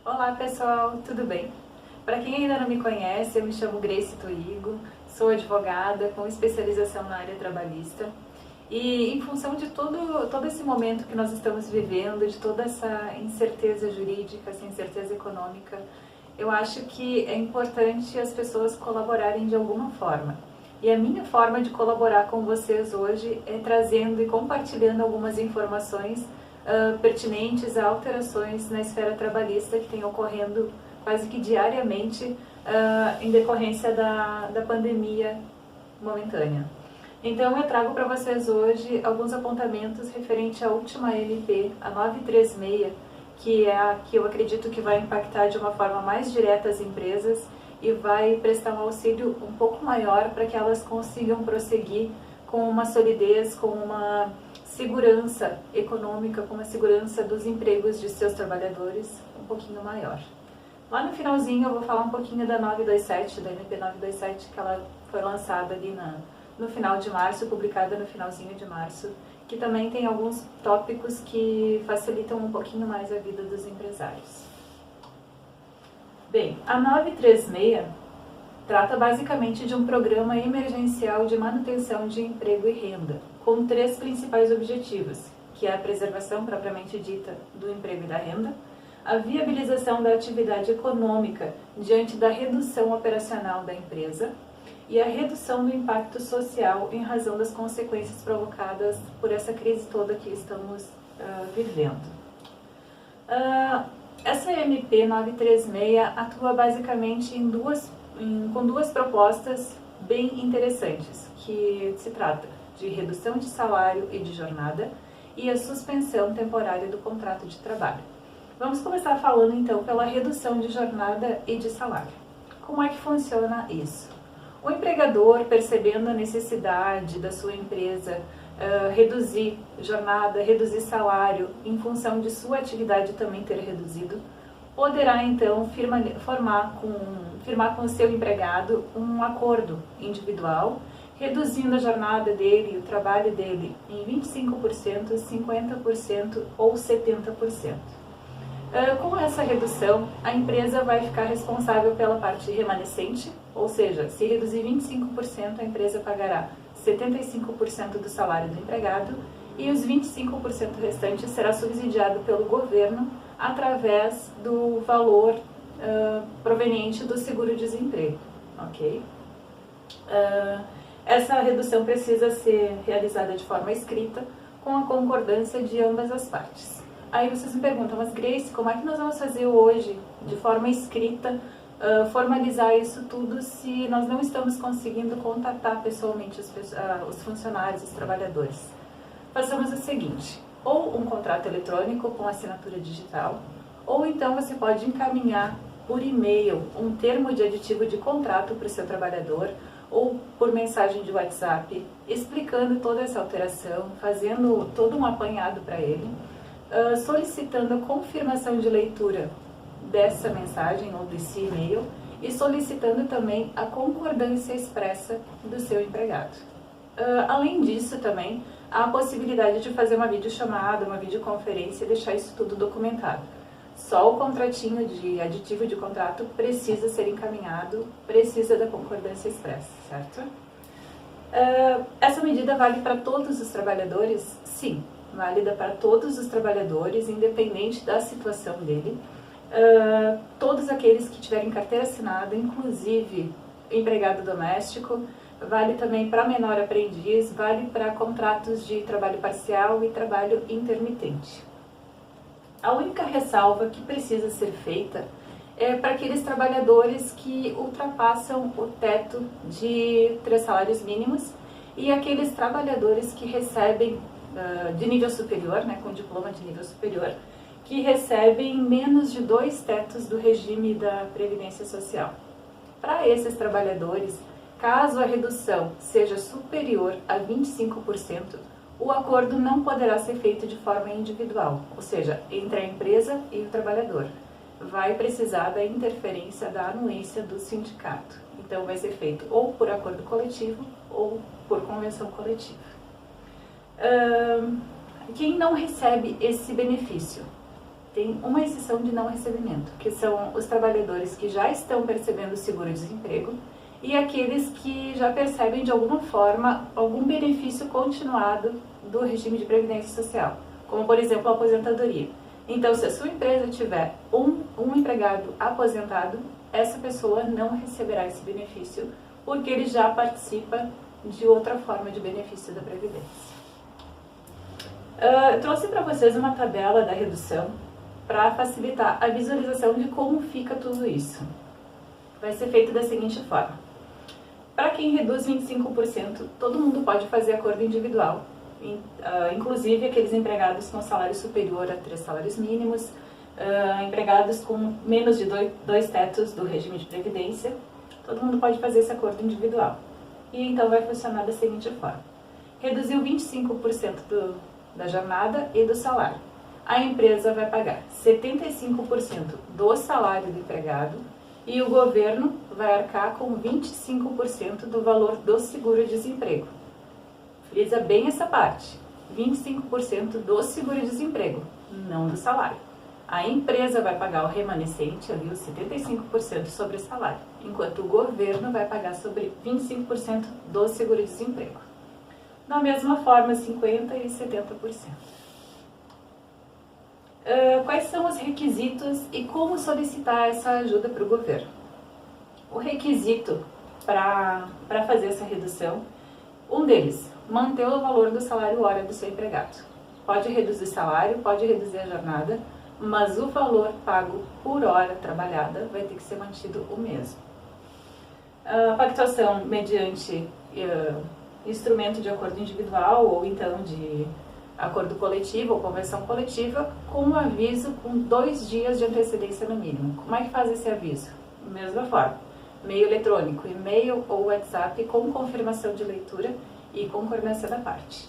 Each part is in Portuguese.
Olá pessoal, tudo bem? Para quem ainda não me conhece, eu me chamo Grace Toigo, sou advogada com especialização na área trabalhista e em função de todo esse momento que nós estamos vivendo, de toda essa incerteza jurídica, essa incerteza econômica, eu acho que é importante as pessoas colaborarem de alguma forma. E a minha forma de colaborar com vocês hoje é trazendo e compartilhando algumas informações pertinentes a alterações na esfera trabalhista que tem ocorrendo quase que diariamente em decorrência da pandemia momentânea. Então eu trago para vocês hoje alguns apontamentos referente à última MP, a 936, que é a que eu acredito que vai impactar de uma forma mais direta as empresas e vai prestar um auxílio um pouco maior para que elas consigam prosseguir com uma solidez, com uma segurança econômica, com uma segurança dos empregos de seus trabalhadores um pouquinho maior. Lá no finalzinho eu vou falar um pouquinho da 927, da MP 927, que ela foi lançada ali no final de março, publicada no finalzinho de março, que também tem alguns tópicos que facilitam um pouquinho mais a vida dos empresários. Bem, a 936 trata basicamente de um programa emergencial de manutenção de emprego e renda, com 3 principais objetivos, que é a preservação propriamente dita do emprego e da renda, a viabilização da atividade econômica diante da redução operacional da empresa e a redução do impacto social em razão das consequências provocadas por essa crise toda que estamos vivendo. Essa MP 936 atua basicamente com duas propostas bem interessantes, que se trata de redução de salário e de jornada e a suspensão temporária do contrato de trabalho. Vamos começar falando então pela redução de jornada e de salário. Como é que funciona isso? O empregador, percebendo a necessidade da sua empresa reduzir jornada, reduzir salário, em função de sua atividade também ter reduzido, poderá então firmar com o seu empregado um acordo individual, reduzindo a jornada dele, o trabalho dele em 25%, 50% ou 70%. Com essa redução, a empresa vai ficar responsável pela parte remanescente, ou seja, se reduzir 25%, a empresa pagará 75% do salário do empregado e os 25% restantes será subsidiado pelo governo através do valor proveniente do seguro-desemprego, ok? Essa redução precisa ser realizada de forma escrita com a concordância de ambas as partes. Aí vocês me perguntam, mas Grace, como é que nós vamos fazer hoje, de forma escrita, formalizar isso tudo se nós não estamos conseguindo contatar pessoalmente os funcionários, os trabalhadores? Façamos o seguinte, ou um contrato eletrônico com assinatura digital, ou então você pode encaminhar por e-mail um termo de aditivo de contrato para o seu trabalhador, ou por mensagem de WhatsApp, explicando toda essa alteração, fazendo todo um apanhado para ele, solicitando a confirmação de leitura dessa mensagem ou desse e-mail e solicitando também a concordância expressa do seu empregado. Além disso também, há a possibilidade de fazer uma videochamada, uma videoconferência e deixar isso tudo documentado. Só o contratinho de aditivo de contrato precisa ser encaminhado, precisa da concordância expressa, certo? Essa medida vale para todos os trabalhadores? Sim, válida para todos os trabalhadores, independente da situação dele. Todos aqueles que tiverem carteira assinada, inclusive empregado doméstico, vale também para menor aprendiz, vale para contratos de trabalho parcial e trabalho intermitente. A única ressalva que precisa ser feita é para aqueles trabalhadores que ultrapassam o teto de 3 salários mínimos e aqueles trabalhadores que recebem de nível superior, né, com diploma de nível superior, que recebem menos de 2 tetos do regime da Previdência Social. Para esses trabalhadores, caso a redução seja superior a 25%, o acordo não poderá ser feito de forma individual, ou seja, entre a empresa e o trabalhador. Vai precisar da interferência da anuência do sindicato. Então vai ser feito ou por acordo coletivo ou por convenção coletiva. Quem não recebe esse benefício? tem uma exceção de não recebimento, que são os trabalhadores que já estão percebendo o seguro-desemprego e aqueles que já percebem de alguma forma algum benefício continuado do regime de previdência social, como por exemplo a aposentadoria. Então, se a sua empresa tiver um empregado aposentado, essa pessoa não receberá esse benefício, porque ele já participa de outra forma de benefício da Previdência. Eu trouxe para vocês uma tabela da redução para facilitar a visualização de como fica tudo isso. Vai ser feito da seguinte forma. Para quem reduz 25%, todo mundo pode fazer acordo individual, inclusive aqueles empregados com salário superior a 3 salários mínimos, empregados com menos de 2 tetos do regime de previdência, todo mundo pode fazer esse acordo individual. E então vai funcionar da seguinte forma. Reduziu 25% da jornada e do salário. A empresa vai pagar 75% do salário do empregado e o governo vai arcar com 25% do valor do seguro-desemprego. Frisa bem essa parte, 25% do seguro-desemprego, não do salário. A empresa vai pagar o remanescente, ali os 75% sobre o salário, enquanto o governo vai pagar sobre 25% do seguro-desemprego. Da mesma forma, 50% e 70%. Quais são os requisitos e como solicitar essa ajuda para o governo? O requisito para fazer essa redução, um deles, manter o valor do salário hora do seu empregado. Pode reduzir o salário, pode reduzir a jornada, mas o valor pago por hora trabalhada vai ter que ser mantido o mesmo. A pactuação mediante instrumento de acordo individual ou então de acordo coletivo ou convenção coletiva, com aviso com 2 dias de antecedência no mínimo. Como é que faz esse aviso? Da mesma forma, meio eletrônico, e-mail ou WhatsApp com confirmação de leitura e concordância da parte.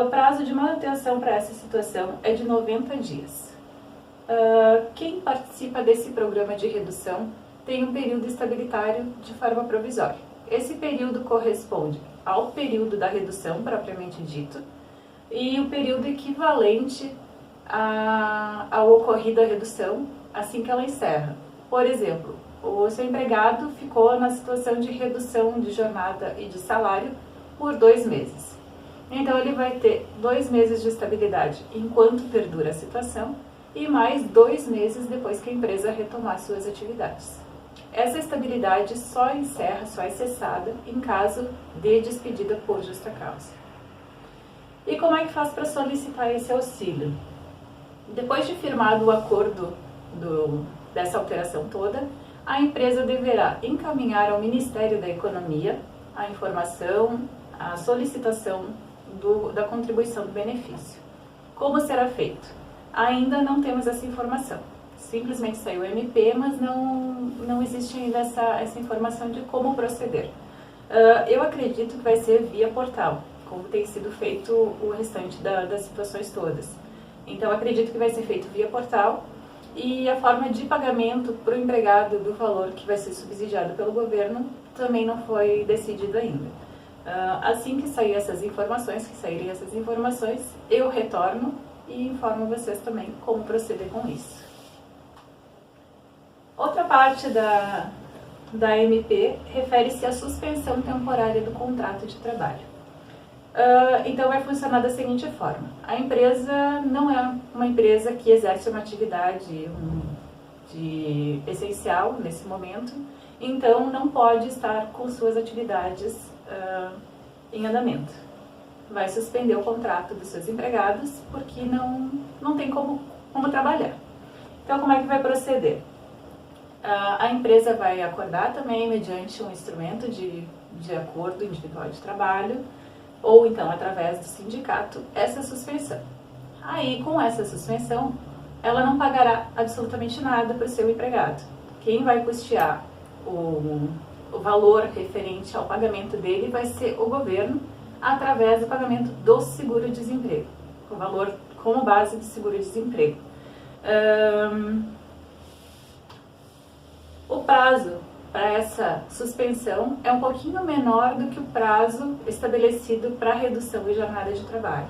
O prazo de manutenção para essa situação é de 90 dias. Quem participa desse programa de redução tem um período estabilitário de forma provisória. Esse período corresponde ao período da redução propriamente dito e o período equivalente ao ocorrido a redução assim que ela encerra. Por exemplo, o seu empregado ficou na situação de redução de jornada e de salário por 2 meses. Então, ele vai ter 2 meses de estabilidade enquanto perdura a situação e mais 2 meses depois que a empresa retomar suas atividades. Essa estabilidade só encerra, só é cessada em caso de despedida por justa causa. E como é que faz para solicitar esse auxílio? Depois de firmado o acordo dessa alteração toda, a empresa deverá encaminhar ao Ministério da Economia a informação, a solicitação da contribuição do benefício. Como será feito? Ainda não temos essa informação. Simplesmente saiu o MP, mas não existe ainda essa informação de como proceder. Eu acredito que vai ser via portal, como tem sido feito o restante das situações todas. Então, acredito que vai ser feito via portal e a forma de pagamento para o empregado do valor que vai ser subsidiado pelo governo também não foi decidido ainda. Assim que saírem essas informações, eu retorno e informo vocês também como proceder com isso. Outra parte da MP refere-se à suspensão temporária do contrato de trabalho. Então, vai funcionar da seguinte forma. A empresa não é uma empresa que exerce uma atividade essencial nesse momento, então não pode estar com suas atividades em andamento. Vai suspender o contrato dos seus empregados porque não tem como trabalhar. Então, como é que vai proceder? A empresa vai acordar também mediante um instrumento de acordo individual de trabalho, ou então através do sindicato, essa suspensão. Aí, com essa suspensão, ela não pagará absolutamente nada para o seu empregado. Quem vai custear o valor referente ao pagamento dele vai ser o governo, através do pagamento do seguro-desemprego, o valor como base do seguro-desemprego. O prazo para essa suspensão é um pouquinho menor do que o prazo estabelecido para redução de jornada de trabalho.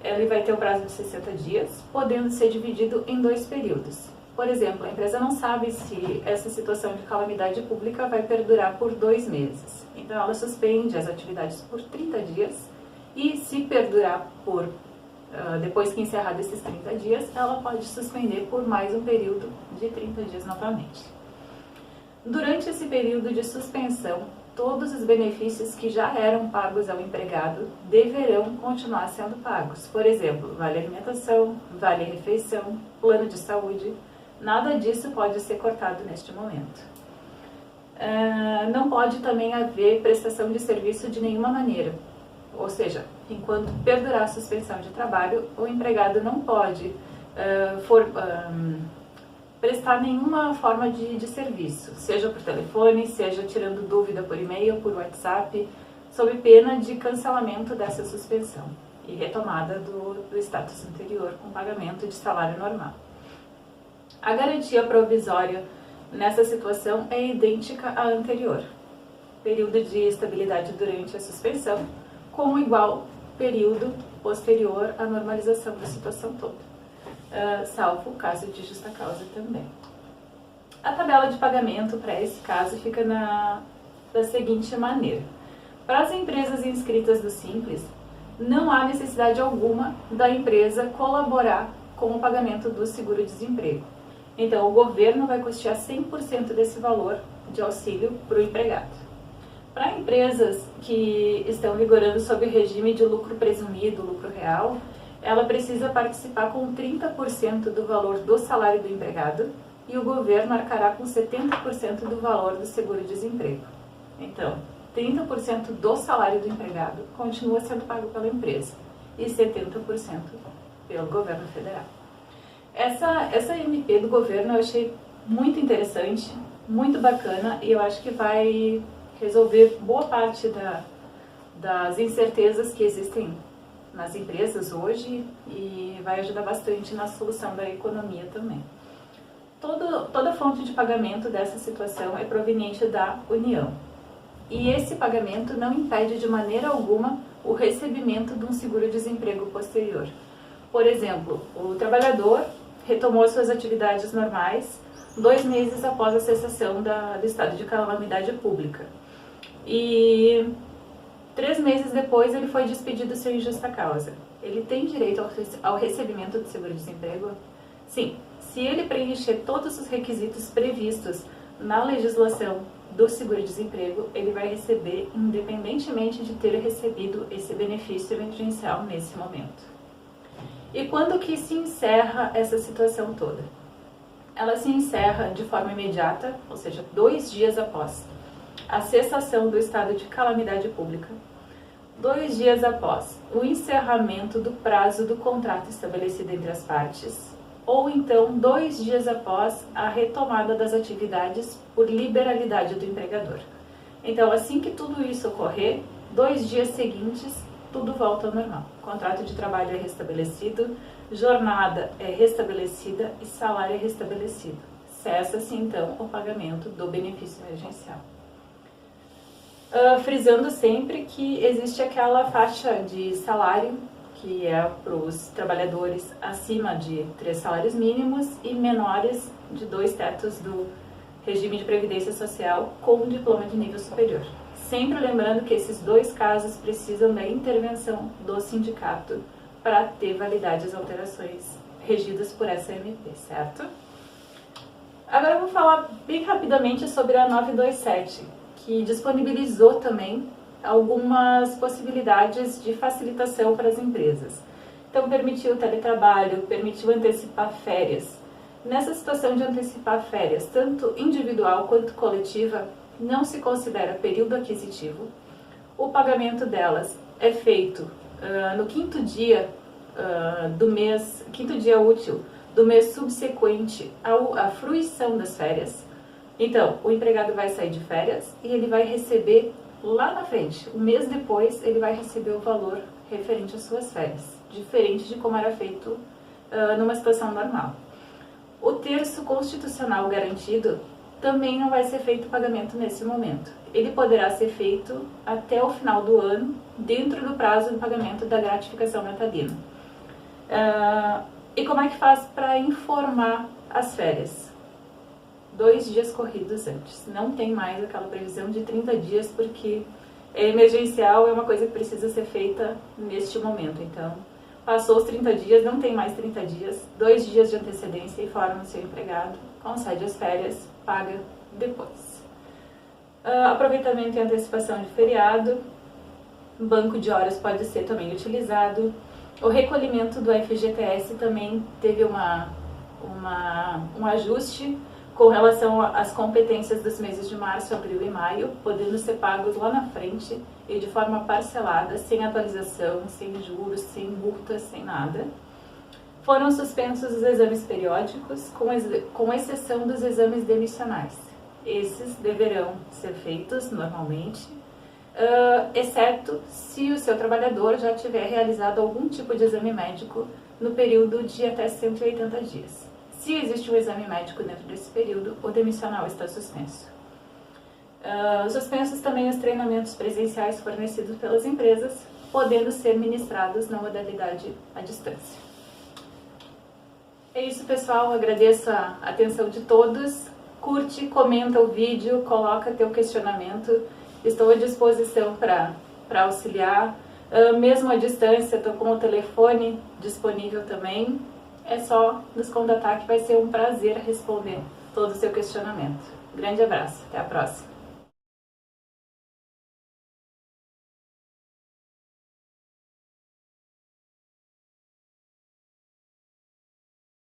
ele vai ter o prazo de 60 dias, podendo ser dividido em 2 períodos. Por exemplo, a empresa não sabe se essa situação de calamidade pública vai perdurar por 2 meses. Então, ela suspende as atividades por 30 dias e, se perdurar por, depois que encerrado esses 30 dias, ela pode suspender por mais um período de 30 dias novamente. Durante esse período de suspensão, todos os benefícios que já eram pagos ao empregado deverão continuar sendo pagos. Por exemplo, vale alimentação, vale refeição, plano de saúde. Nada disso pode ser cortado neste momento. Não pode também haver prestação de serviço de nenhuma maneira. Ou seja, enquanto perdurar a suspensão de trabalho, o empregado não pode prestar nenhuma forma de serviço, seja por telefone, seja tirando dúvida por e-mail, por WhatsApp, sob pena de cancelamento dessa suspensão e retomada do status anterior com pagamento de salário normal. A garantia provisória nessa situação é idêntica à anterior, período de estabilidade durante a suspensão, com igual período posterior à normalização da situação toda, salvo o caso de justa causa também. A tabela de pagamento para esse caso fica da seguinte maneira. Para as empresas inscritas do Simples, não há necessidade alguma da empresa colaborar com o pagamento do seguro-desemprego. Então, o governo vai custear 100% desse valor de auxílio para o empregado. Para empresas que estão vigorando sob o regime de lucro presumido, lucro real, ela precisa participar com 30% do valor do salário do empregado e o governo arcará com 70% do valor do seguro-desemprego. Então, 30% do salário do empregado continua sendo pago pela empresa e 70% pelo governo federal. Essa MP do governo eu achei muito interessante, muito bacana, e eu acho que vai resolver boa parte das incertezas que existem nas empresas hoje e vai ajudar bastante na solução da economia também. Toda fonte de pagamento dessa situação é proveniente da União. E esse pagamento não impede de maneira alguma o recebimento de um seguro-desemprego posterior. Por exemplo, o trabalhador retomou suas atividades normais 2 meses após a cessação do estado de calamidade pública. E 3 meses depois ele foi despedido sem justa causa. Ele tem direito ao recebimento do seguro-desemprego? Sim, se ele preencher todos os requisitos previstos na legislação do seguro-desemprego, ele vai receber, independentemente de ter recebido esse benefício emergencial nesse momento. E quando que se encerra essa situação toda? Ela se encerra de forma imediata, ou seja, 2 dias após a cessação do estado de calamidade pública, 2 dias após o encerramento do prazo do contrato estabelecido entre as partes, ou então 2 dias após a retomada das atividades por liberalidade do empregador. Então, assim que tudo isso ocorrer, 2 dias seguintes, tudo volta ao normal. O contrato de trabalho é restabelecido, jornada é restabelecida e salário é restabelecido. Cessa-se, então, o pagamento do benefício emergencial. Frisando sempre que existe aquela faixa de salário que é para os trabalhadores acima de 3 salários mínimos e menores de 2 tetos do regime de previdência social com diploma de nível superior. Sempre lembrando que esses 2 casos precisam da intervenção do sindicato para ter validade as alterações regidas por essa MP, certo? Agora eu vou falar bem rapidamente sobre a 927, que disponibilizou também algumas possibilidades de facilitação para as empresas. Então, permitiu o teletrabalho, permitiu antecipar férias. Nessa situação de antecipar férias, tanto individual quanto coletiva, não se considera período aquisitivo. O pagamento delas é feito no 5º dia do mês, 5º dia útil do mês subsequente à fruição das férias. Então, o empregado vai sair de férias e ele vai receber lá na frente, um mês depois, ele vai receber o valor referente às suas férias, diferente de como era feito numa situação normal. O terço constitucional garantido também não vai ser feito pagamento nesse momento. Ele poderá ser feito até o final do ano, dentro do prazo de pagamento da gratificação natalina. E como é que faz para informar as férias? 2 dias corridos antes. Não tem mais aquela previsão de 30 dias, porque é emergencial, é uma coisa que precisa ser feita neste momento. Então, passou os 30 dias, não tem mais 30 dias, 2 dias de antecedência, informa o seu empregado, concede as férias, paga depois. Aproveitamento e antecipação de feriado, banco de horas pode ser também utilizado. O recolhimento do FGTS também teve um ajuste com relação às competências dos meses de março, abril e maio, podendo ser pagos lá na frente e de forma parcelada, sem atualização, sem juros, sem multas, sem nada. Foram suspensos os exames periódicos, com exceção dos exames demissionais. Esses deverão ser feitos normalmente, exceto se o seu trabalhador já tiver realizado algum tipo de exame médico no período de até 180 dias. Se existe um exame médico dentro desse período, o demissional está suspenso. Suspensos também os treinamentos presenciais fornecidos pelas empresas, podendo ser ministrados na modalidade à distância. É isso, pessoal. Agradeço a atenção de todos. Curte, comenta o vídeo, coloca teu questionamento. Estou à disposição para auxiliar. Mesmo à distância, estou com o telefone disponível também. É só nos contatar que vai ser um prazer responder todo o seu questionamento. Grande abraço, até a próxima!